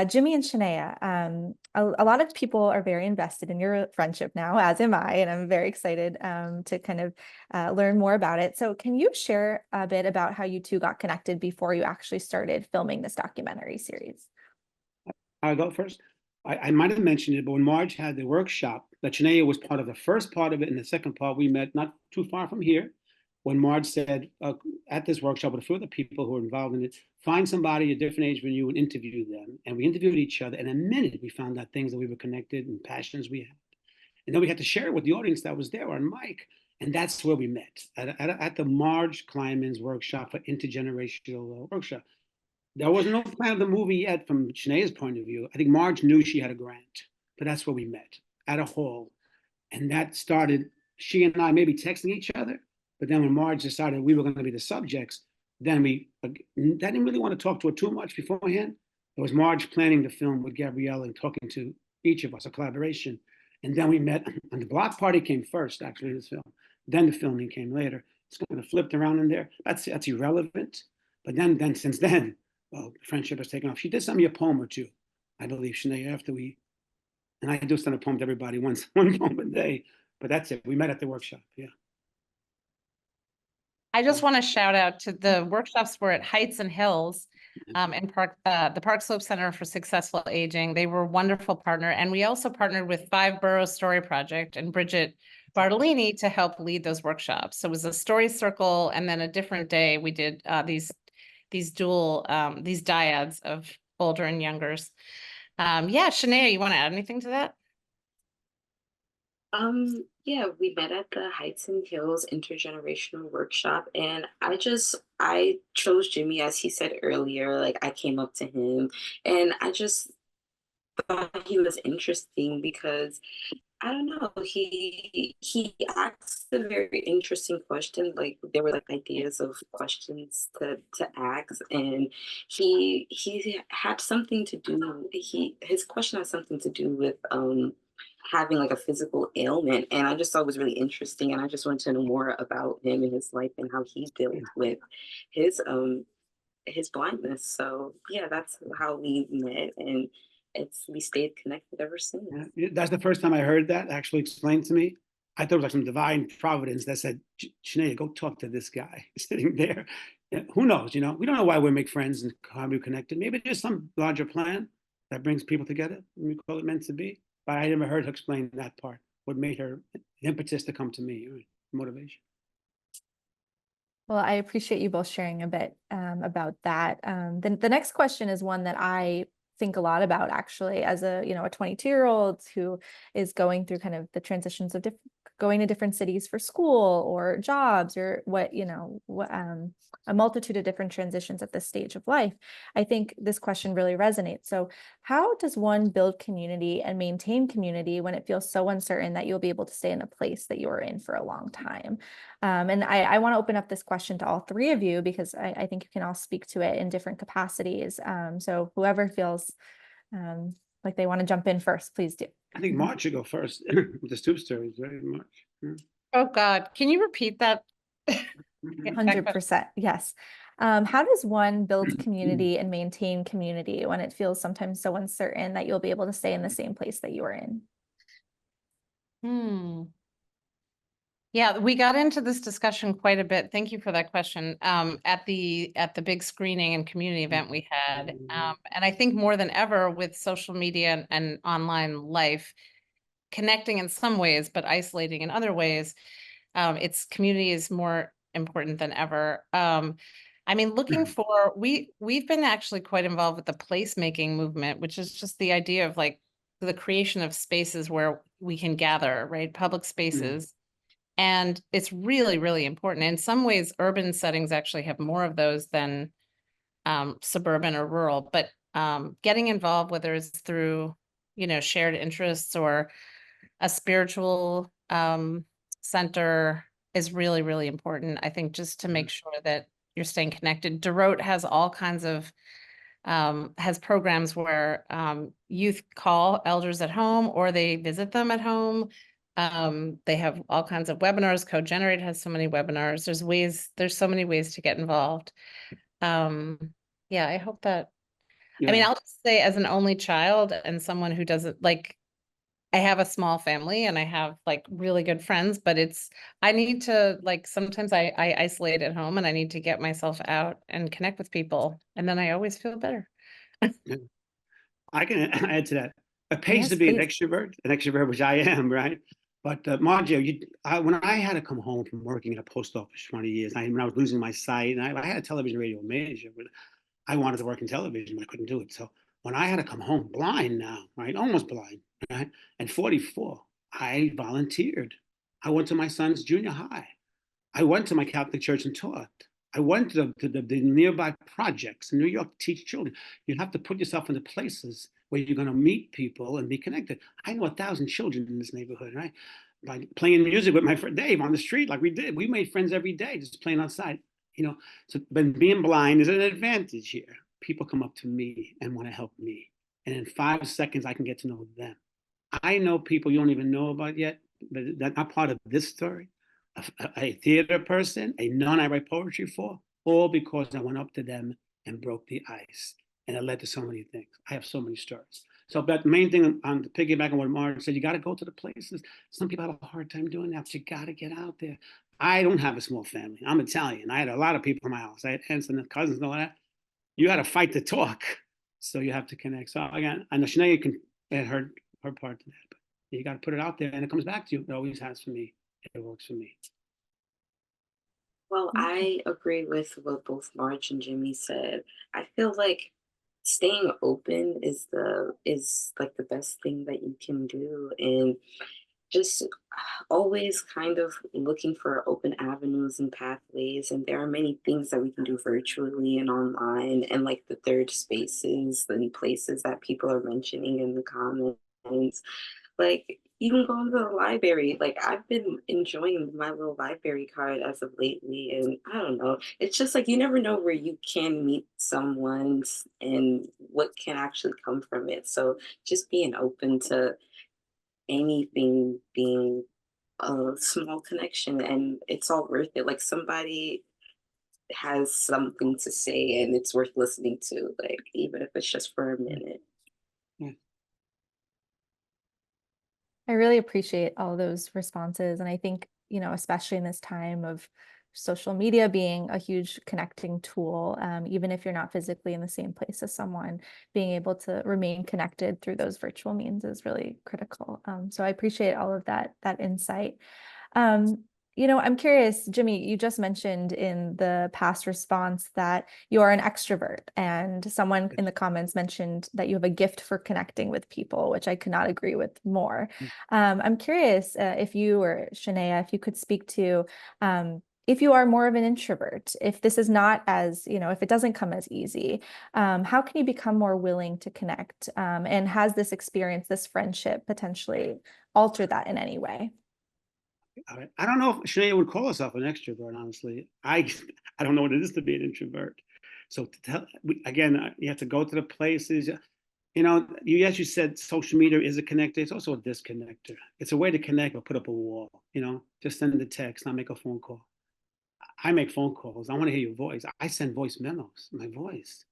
Jimmy and Shanaya, a lot of people are very invested in your friendship now, as am I, and I'm very excited to kind of learn more about it. So can you share a bit about how you two got connected before you actually started filming this documentary series? I'll go first. I might have mentioned it, but when Marj had the workshop, that Shanaya was part of the first part of it, and the second part we met not too far from here. When Marj said at this workshop with a few of the people who were involved in it, find somebody a different age than you and interview them. And we interviewed each other. And in a minute, we found out things that we were connected and passions we had. And then we had to share it with the audience that was there on mic. And that's where we met at the Marj Kleinman's workshop for intergenerational workshop. There was no plan of the movie yet from Shanaya's point of view. I think Marj knew she had a grant, but that's where we met at a hall. And that started, she and I maybe texting each other. But then when Marj decided we were going to be the subjects, then I didn't really want to talk to her too much beforehand. It was Marj planning the film with Gabrielle and talking to each of us, a collaboration. And then we met, and the block party came first, actually, this film. Then the filming came later. It's kind of flipped around in there. That's irrelevant. But then since then, well, friendship has taken off. She did send me a poem or two, I believe, Shanaya, and I do send a poem to everybody one poem a day, but that's it. We met at the workshop, yeah. I just want to shout out to the workshops were at Heights and Hills and the Park Slope Center for Successful Aging. They were a wonderful partner. And we also partnered with Five Boroughs Story Project and Bridget Bartolini to help lead those workshops. So it was a story circle, and then a different day we did these dual these dyads of older and youngers. Yeah, Shanaya, you want to add anything to that? Yeah, we met at the Heights and Hills intergenerational workshop, and I chose Jimmy, as he said earlier. Like, I came up to him and I just thought he was interesting because I don't know, he asked a very interesting question. Like, there were like ideas of questions to ask, and he had something to do. His question had something to do with having like a physical ailment, and I just thought it was really interesting, and I just wanted to know more about him and his life and how he dealt with his blindness. So yeah, that's how we met, and we stayed connected ever since. Yeah, that's the first time I heard that actually explained to me. I thought it was like some divine providence that said, Shanaya, go talk to this guy sitting there. Yeah, who knows, we don't know why we make friends and how we connected. Maybe there's some larger plan that brings people together, and we call it meant to be. But I never heard her explain that part, what made her impetus to come to me, motivation. Well, I appreciate you both sharing a bit about that. The next question is one that I think a lot about, actually, as a 22-year-old who is going through kind of the transitions of going to different cities for school or jobs, or a multitude of different transitions at this stage of life. I think this question really resonates. So how does one build community and maintain community when it feels so uncertain that you'll be able to stay in a place that you are in for a long time? And I want to open up this question to all three of you, because I think you can all speak to it in different capacities. So whoever feels like they want to jump in first, please do. I think Marj should go first with the Stoop Stories, right, Marj? Yeah. Oh God, can you repeat that? 100%, yes. How does one build community and maintain community when it feels sometimes so uncertain that you'll be able to stay in the same place that you are in? Yeah, we got into this discussion quite a bit. Thank you for that question. At the big screening and community event we had, and I think more than ever with social media and online life, connecting in some ways, but isolating in other ways, its community is more important than ever. I mean, looking for, we've been actually quite involved with the placemaking movement, which is just the idea of like the creation of spaces where we can gather, right? Public spaces. And it's really, really important. In some ways, urban settings actually have more of those than suburban or rural, but getting involved, whether it's through, you know, shared interests or a spiritual center, is really, really important. I think just to make sure that you're staying connected. DeRote has all kinds of has programs where youth call elders at home or they visit them at home. They have all kinds of webinars. CoGenerate has so many webinars. There's so many ways to get involved. Yeah, I hope that, I mean, I'll just say, as an only child and someone who doesn't like, I have a small family and I have like really good friends, but I need to, like, sometimes I isolate at home and I need to get myself out and connect with people. And then I always feel better. I can add to that. It pays Yes, to be please. an extrovert, which I am, right? But Marj, when I had to come home from working at a post office for 20 years, when I was losing my sight, and I had a television radio major, but I wanted to work in television, but I couldn't do it. So when I had to come home blind now, right, almost blind, right, and 44, I volunteered. I went to my son's junior high. I went to my Catholic church and taught. I went to the nearby projects in New York to teach children. You have to put yourself into places where you're going to meet people and be connected. I know 1,000 children in this neighborhood, right? By playing music with my friend Dave on the street, like we did. We made friends every day just playing outside, you know. So, but being blind is an advantage here. People come up to me and want to help me. And in 5 seconds, I can get to know them. I know people you don't even know about yet, but that's not part of this story. A theater person, a nun I write poetry for, all because I went up to them and broke the ice. And it led to so many things. I have so many stories. So, but the main thing, on to piggyback on what Marj said, you got to go to the places. Some people have a hard time doing that, but you got to get out there. I don't have a small family. I'm Italian. I had a lot of people in my house. I had aunts and cousins and all that. You got to fight to talk. So you have to connect. So again, I know Shanaya can add her part to that, but you got to put it out there and it comes back to you. It always has for me. It works for me. Well, I agree with what both Marj and Jimmy said. I feel like staying open is like the best thing that you can do, and just always kind of looking for open avenues and pathways. And there are many things that we can do virtually and online, and like the third spaces and places that people are mentioning in the comments. Like even going to the library, like I've been enjoying my little library card as of lately, and I don't know, it's just like you never know where you can meet someone and what can actually come from it. So just being open to anything being a small connection, and it's all worth it. Like somebody has something to say and it's worth listening to, like even if it's just for a minute. I really appreciate all those responses. And I think, you know, especially in this time of social media being a huge connecting tool, even if you're not physically in the same place as someone, being able to remain connected through those virtual means is really critical. So I appreciate all of that insight. You know, I'm curious, Jimmy, you just mentioned in the past response that you are an extrovert, and someone in the comments mentioned that you have a gift for connecting with people, which I could not agree with more. I'm curious if you or Shanaya, if you could speak to if you are more of an introvert, if this is not as, you know, if it doesn't come as easy, how can you become more willing to connect? And has this experience, this friendship potentially altered that in any way? I don't know if Shanaya would call herself an extrovert, honestly. I don't know what it is to be an introvert. So to tell, again, you have to go to the places. You know, as you said, social media is a connector. It's also a disconnector. It's a way to connect or put up a wall. You know, just send a text, not make a phone call. I make phone calls. I want to hear your voice. I send voice memos, my voice.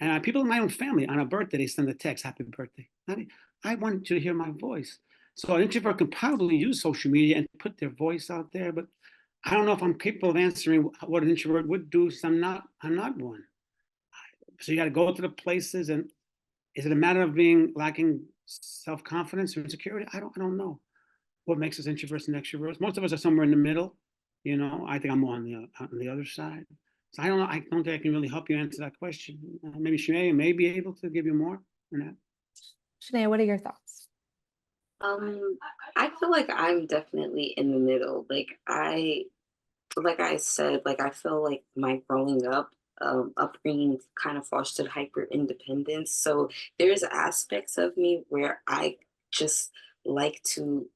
And people in my own family, on a birthday, they send a text, happy birthday. I want you to hear my voice. So an introvert can probably use social media and put their voice out there, but I don't know if I'm capable of answering what an introvert would do, so I'm not one. So you got to go to the places, and is it a matter of being lacking self-confidence or insecurity. I don't know what makes us introverts and extroverts. Most of us are somewhere in the middle. You know, I think I'm more on the other side. So I don't know. I don't think I can really help you answer that question. Maybe Shanaya may be able to give you more on that. Shanaya, what are your thoughts? I feel like I'm definitely in the middle. Like I said, like I feel like my growing up, upbringing kind of fostered hyper independence. So there's aspects of me where I just like to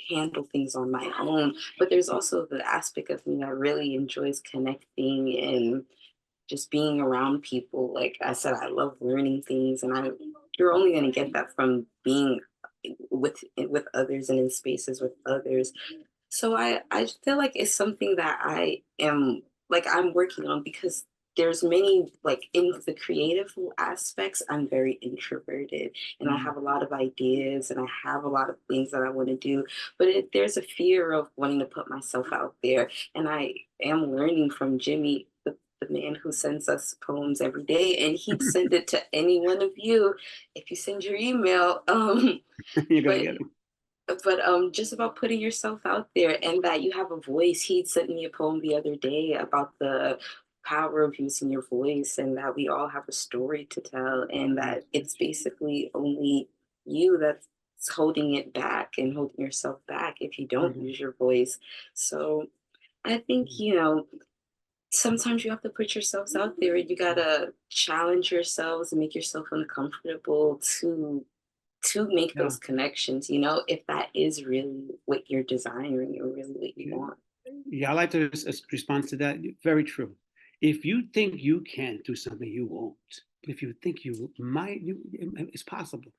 handle things on my own, but there's also the aspect of me that really enjoys connecting and just being around people. Like I said, I love learning things, and you're only going to get that from being with others and in spaces with others. So I feel like it's something that I'm working on, because there's many, like in the creative aspects, I'm very introverted and I have a lot of ideas and I have a lot of things that I want to do, but there's a fear of wanting to put myself out there. And I am learning from Jimmy, the man who sends us poems every day, and he'd send it to any one of you if you send your email. You're gonna But get them. just about putting yourself out there and that you have a voice. He sent me a poem the other day about the power of using your voice, and that we all have a story to tell, and that it's basically only you that's holding it back and holding yourself back if you don't use your voice. So I think, sometimes you have to put yourselves out there, and you gotta challenge yourselves and make yourself uncomfortable to make Yeah. those connections, if that is really what you're desiring or really what you want. Yeah, I like to respond to that. Very true. If you think you can't do something, you won't. But if you think you might, it's possible.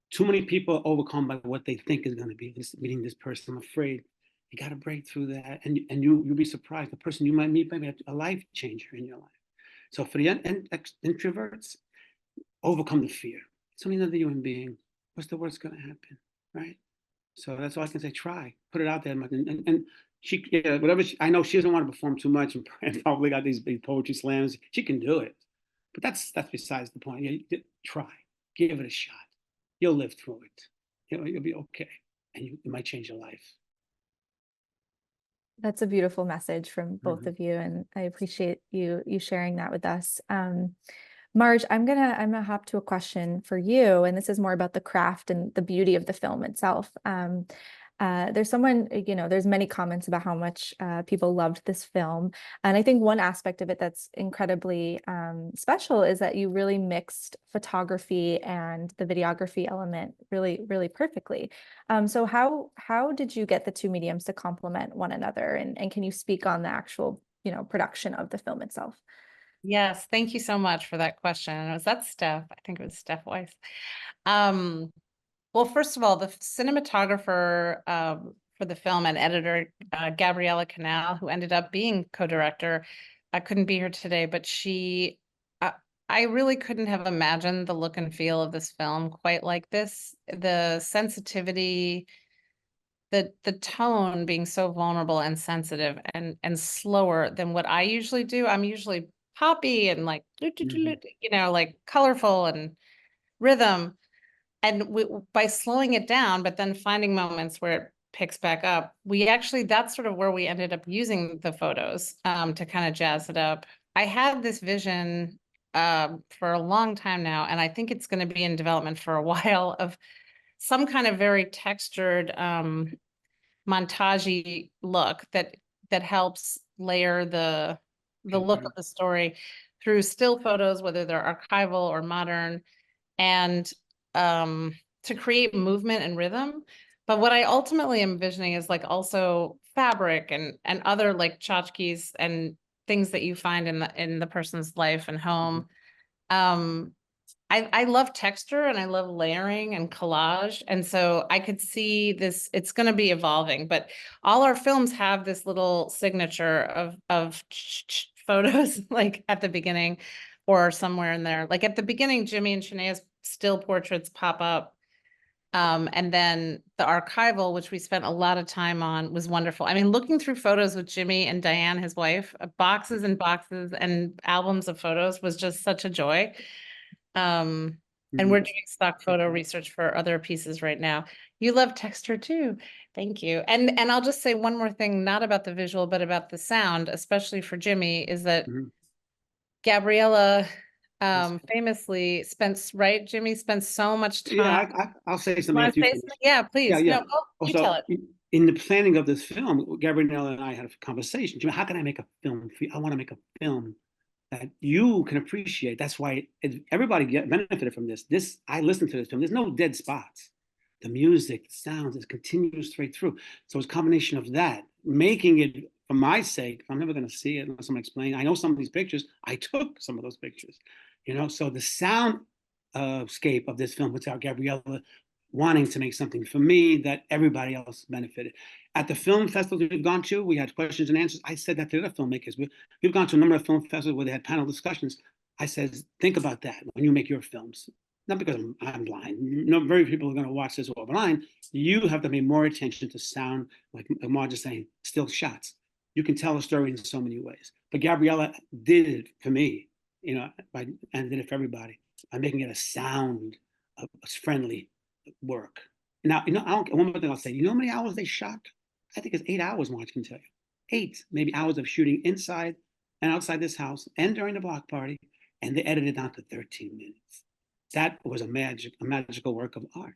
Too many people are overcome by what they think is going to be. Meeting this person, I'm afraid. You got to break through that, and you'll be surprised. The person you might meet might be a life changer in your life. So for the introverts, overcome the fear. It's only another human being. What's the worst going to happen, right? So that's all I can say. Try, put it out there, and she, yeah, whatever. I know she doesn't want to perform too much, and probably got these big poetry slams. She can do it, but that's besides the point. Yeah, try, give it a shot. You'll live through it. You'll be okay, and it might change your life. That's a beautiful message from both of you, and I appreciate you sharing that with us. Marj, I'm gonna hop to a question for you, and this is more about the craft and the beauty of the film itself. There's there's many comments about how much people loved this film. And I think one aspect of it that's incredibly special is that you really mixed photography and the videography element really, really perfectly. So how did you get the two mediums to complement one another? And can you speak on the actual, production of the film itself? Yes, thank you so much for that question. And was that Steph? I think it was Steph Weiss. Well, first of all, the cinematographer for the film and editor, Gabriella Canal, who ended up being co-director, I couldn't be here today, but I really couldn't have imagined the look and feel of this film quite like this. The sensitivity, the tone being so vulnerable and sensitive and slower than what I usually do. I'm usually poppy and like, like colorful and rhythm. And by slowing it down, but then finding moments where it picks back up, that's sort of where we ended up using the photos to kind of jazz it up. I had this vision for a long time now, and I think it's going to be in development for a while, of some kind of very textured montage look that helps layer the look of the story through still photos, whether they're archival or modern, and to create movement and rhythm. But what I ultimately am envisioning is like also fabric and other like tchotchkes and things that you find in the person's life and home. I love texture and I love layering and collage. And so I could see this, it's going to be evolving, but all our films have this little signature of photos like at the beginning or somewhere in there. Like at the beginning, Jimmy and Shanaya's still portraits pop up. And then the archival, which we spent a lot of time on, was wonderful. I mean, looking through photos with Jimmy and Diane, his wife, boxes and boxes and albums of photos was just such a joy. And we're doing stock photo research for other pieces right now. You love texture too. Thank you. And I'll just say one more thing, not about the visual, but about the sound, especially for Jimmy, is that Gabriella famously spent, right, Jimmy spent so much time. Yeah, I'll say something. Yeah, please. Yeah, yeah. No, you Also, tell it. In the planning of this film, Gabriella and I had a conversation. Jimmy, how can I make a film for you? I want to make a film that you can appreciate. That's why everybody benefited from this. I listened to this film. There's no dead spots. The music, the sounds, it continues straight through. So it's a combination of that, making it for my sake. I'm never going to see it unless someone explains. I know some of these pictures. I took some of those pictures, So the sound scape of this film, without Gabriella wanting to make something for me that everybody else benefited. At the film festivals we've gone to, we had questions and answers. I said that to other filmmakers. We've gone to a number of film festivals where they had panel discussions. I said, think about that when you make your films. Not because I'm blind. No, very few people are going to watch this or blind. You have to pay more attention to sound, like Marj is saying, still shots. You can tell a story in so many ways. But Gabriella did it for me, and did it for everybody by making it a sound, a friendly work. Now, one more thing I'll say. You know how many hours they shot? I think it's 8 hours, Marj can tell you. 8 maybe hours of shooting inside and outside this house and during the block party, and they edited it down to 13 minutes. That was a magical work of art.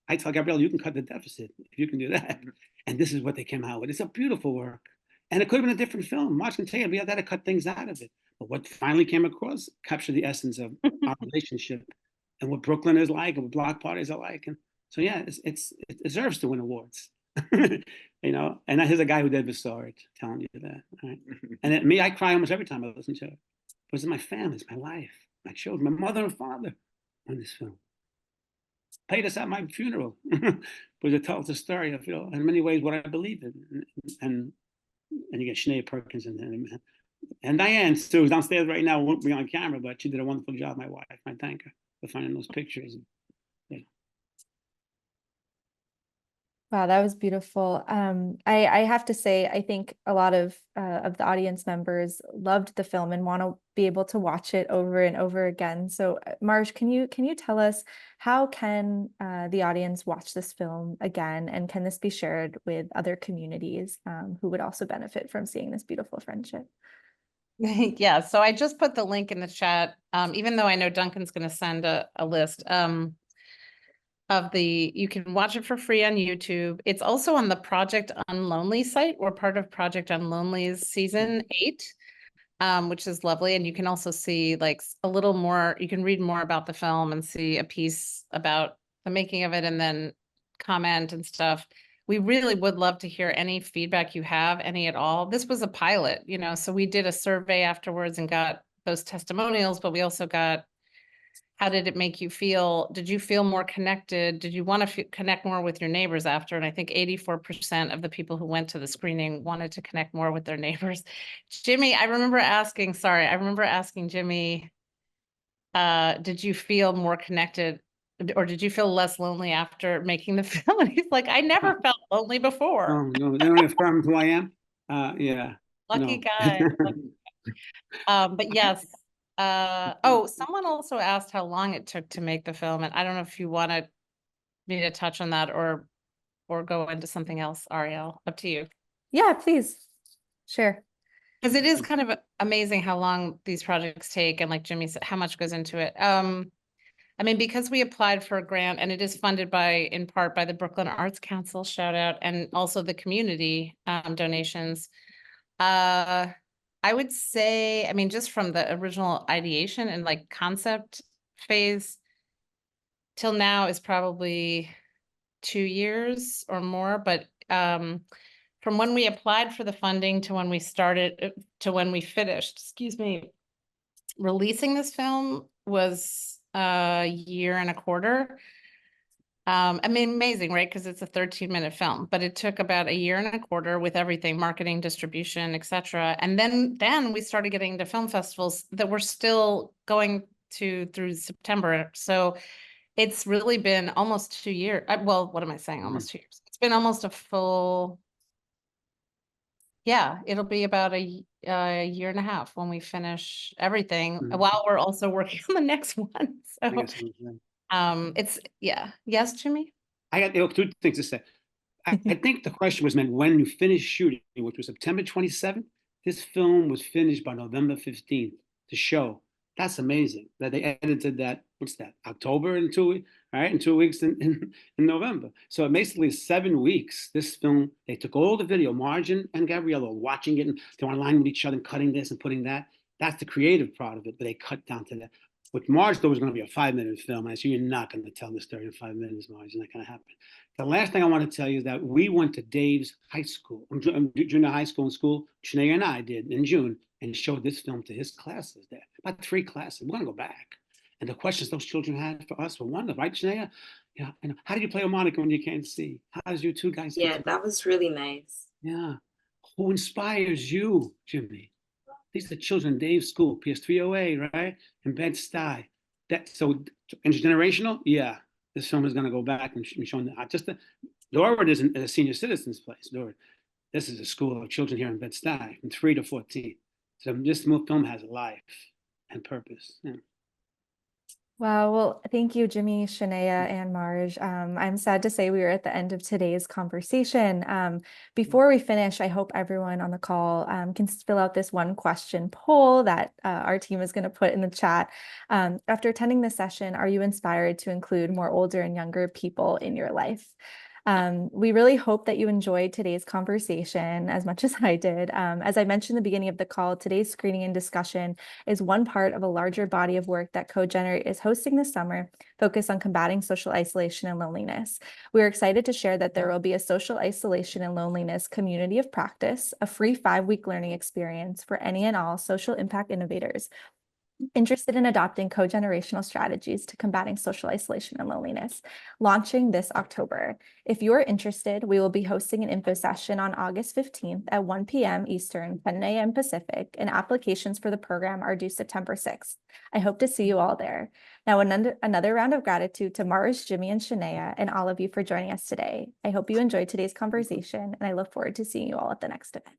I tell Gabrielle, you can cut the deficit if you can do that. And this is what they came out with. It's a beautiful work. And it could have been a different film. Marj can tell you, we had to cut things out of it. But what finally came across captured the essence of our relationship and what Brooklyn is like and what block parties are like. And so, yeah, it deserves to win awards. And here's a guy who never saw it telling you that. Right? And me, I cry almost every time I listen to it. Because it's my family, it's my life, my children, my mother and father on this film. Played us at my funeral. Because it tells the story of, in many ways, what I believe in. And you get Shanaya Perkins and Diane, too, who's downstairs right now, won't be on camera, but she did a wonderful job, my wife. I thank her for finding those pictures. Wow, that was beautiful. I have to say, I think a lot of the audience members loved the film and want to be able to watch it over and over again. So, Marj, can you tell us how can the audience watch this film again, and can this be shared with other communities who would also benefit from seeing this beautiful friendship? Yeah, so I just put the link in the chat, even though I know Duncan's going to send a list. You can watch it for free on YouTube. It's also on the Project Unlonely site. We're part of Project Unlonely's season 8, which is lovely. And you can also see like a little more, you can read more about the film and see a piece about the making of it and then comment and stuff. We really would love to hear any feedback you have, any at all. This was a pilot, so we did a survey afterwards and got those testimonials, but we also got, how did it make you feel? Did you feel more connected? Did you want to connect more with your neighbors after? And I think 84% of the people who went to the screening wanted to connect more with their neighbors. Jimmy, I remember asking Jimmy, did you feel more connected or did you feel less lonely after making the film? And he's like, I never felt lonely before. Oh, no, they don't affirm who I am. Yeah. Lucky guy. But yes. Someone also asked how long it took to make the film, and I don't know if you wanted me to touch on that or go into something else, Arielle. Up to you. Yeah, please. Sure. Because it is kind of amazing how long these projects take, and like Jimmy said, how much goes into it. I mean, because we applied for a grant, and it is funded in part by the Brooklyn Arts Council, shout out, and also the community donations. I would say, I mean, just from the original ideation and like concept phase till now is probably 2 years or more. But from when we applied for the funding to when we started to when we finished, releasing this film was a year and a quarter. I mean, amazing, right? Because it's a 13-minute film, but it took about a year and a quarter with everything, marketing, distribution, etc. And then we started getting to film festivals that we're still going to through September. So it's really been almost 2 years. Well, what am I saying? Almost 2 years. It's been almost a full. Yeah, it'll be about a year and a half when we finish everything, while we're also working on the next one. So. Yes, Jimmy? I got two things to say. I think the question was meant when you finished shooting, which was September 27th. This film was finished by November 15th to show. That's amazing that they edited that. What's that? October in 2 weeks, right? In 2 weeks in November. So basically 7 weeks. This film, they took all the video. Marj and Gabrielle are watching it and they're online with each other and cutting this and putting that. That's the creative part of it, but they cut down to that. With Marj, there was going to be a 5-minute film. I said, you're not going to tell this story in 5 minutes, Marj. It's not going to happen. The last thing I want to tell you is that we went to Dave's high school, junior high school and school. Shanaya and I did in June and showed this film to his classes there, about 3 classes. We're going to go back. And the questions those children had for us were wonderful, right, Shanaya? Yeah. And how did you play harmonica when you can't see? How does you two guys? Yeah, that was really nice. Yeah. Who inspires you, Jimmy? These are children in Dave's school, PS3OA, right? In Bed-Stuy. So intergenerational? Yeah. This film is going to go back and show not just the Norwood isn't a senior citizens place. Norwood, this is a school of children here in Bed-Stuy from 3 to 14. So this film has life and purpose. Yeah. Wow. Well, thank you, Jimmy, Shanaya, and Marj. I'm sad to say we are at the end of today's conversation. Before we finish, I hope everyone on the call can fill out this one question poll that our team is going to put in the chat. After attending this session, are you inspired to include more older and younger people in your life? We really hope that you enjoyed today's conversation as much as I did. As I mentioned in the beginning of the call, today's screening and discussion is one part of a larger body of work that CoGenerate is hosting this summer, focused on combating social isolation and loneliness. We're excited to share that there will be a social isolation and loneliness community of practice, a free 5-week learning experience for any and all social impact innovators interested in adopting co-generational strategies to combating social isolation and loneliness, launching this October. If you are interested, we will be hosting an info session on August 15th at 1 p.m. Eastern, 10 a.m. Pacific, and applications for the program are due September 6th. I hope to see you all there. Now, another round of gratitude to Marj, Jimmy, and Shanaya, and all of you for joining us today. I hope you enjoyed today's conversation, and I look forward to seeing you all at the next event.